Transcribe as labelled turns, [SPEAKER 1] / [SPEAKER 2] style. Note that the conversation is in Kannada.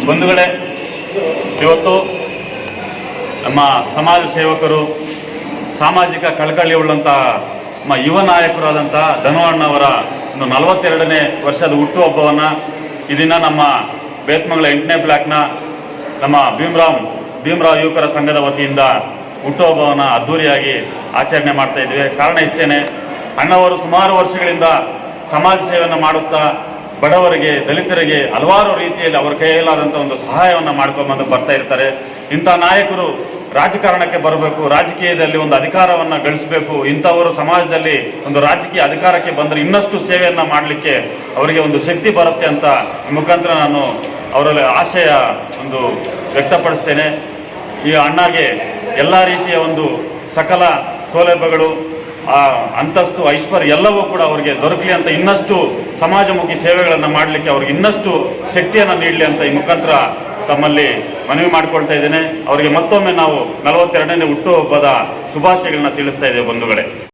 [SPEAKER 1] ಬಂಧುಗಳೇ, ಇವತ್ತು ನಮ್ಮ ಸಮಾಜ ಸೇವಕರು, ಸಾಮಾಜಿಕ ಕಳಕಳಿ ಉಳ್ಳಂಥ ನಮ್ಮ ಯುವ ನಾಯಕರಾದಂಥ ಧನವಣ್ಣವರ 42ನೇ ವರ್ಷದ ಹುಟ್ಟುಹಬ್ಬವನ್ನು ಈ ದಿನ ನಮ್ಮ ಬೇತ್ಮಂಗಲ 8ನೇ ಬ್ಲಾಕ್ನ ನಮ್ಮ ಭೀಮರಾವ್ ಯುವಕರ ಸಂಘದ ವತಿಯಿಂದ ಹುಟ್ಟುಹಬ್ಬವನ್ನು ಅದ್ಧೂರಿಯಾಗಿ ಆಚರಣೆ ಮಾಡ್ತಾ ಇದ್ದೀವಿ. ಕಾರಣ ಇಷ್ಟೇ, ಅಣ್ಣವರು ಸುಮಾರು ವರ್ಷಗಳಿಂದ ಸಮಾಜ ಸೇವೆಯನ್ನು ಮಾಡುತ್ತಾ ಬಡವರಿಗೆ, ದಲಿತರಿಗೆ ಹಲವಾರು ರೀತಿಯಲ್ಲಿ ಅವರ ಕೈಯಲ್ಲಾದಂಥ ಒಂದು ಸಹಾಯವನ್ನು ಮಾಡ್ಕೊಂಬಂದು ಬರ್ತಾ ಇರ್ತಾರೆ. ಇಂಥ ನಾಯಕರು ರಾಜಕಾರಣಕ್ಕೆ ಬರಬೇಕು, ರಾಜಕೀಯದಲ್ಲಿ ಒಂದು ಅಧಿಕಾರವನ್ನು ಗಳಿಸಬೇಕು. ಇಂಥವರು ಸಮಾಜದಲ್ಲಿ ಒಂದು ರಾಜಕೀಯ ಅಧಿಕಾರಕ್ಕೆ ಬಂದರೆ ಇನ್ನಷ್ಟು ಸೇವೆಯನ್ನು ಮಾಡಲಿಕ್ಕೆ ಅವರಿಗೆ ಒಂದು ಶಕ್ತಿ ಬರುತ್ತೆ ಅಂತ ಈ ಮುಖಾಂತರ ನಾನು ಅವರಲ್ಲಿ ಆಶಯ ವ್ಯಕ್ತಪಡಿಸ್ತೇನೆ. ಈ ಅಣ್ಣಗೆ ಎಲ್ಲ ರೀತಿಯ ಒಂದು ಸಕಲ ಸೌಲಭ್ಯಗಳು, ಅಂತಸ್ತು, ಐಶ್ವರ್ಯ ಎಲ್ಲವೂ ಕೂಡ ಅವರಿಗೆ ದೊರಕಲಿ ಅಂತ, ಇನ್ನಷ್ಟು ಸಮಾಜಮುಖಿ ಸೇವೆಗಳನ್ನು ಮಾಡಲಿಕ್ಕೆ ಅವ್ರಿಗೆ ಇನ್ನಷ್ಟು ಶಕ್ತಿಯನ್ನು ನೀಡಲಿ ಅಂತ ಈ ಮುಖಾಂತರ ತಮ್ಮಲ್ಲಿ ಮನವಿ ಮಾಡಿಕೊಳ್ತಾ ಇದ್ದೇನೆ. ಅವರಿಗೆ ಮತ್ತೊಮ್ಮೆ ನಾವು 42ನೇ ಹುಟ್ಟುಹಬ್ಬದ ಶುಭಾಶಯಗಳನ್ನ ತಿಳಿಸ್ತಾ ಇದ್ದೇವೆ ಬಂಧುಗಳೇ.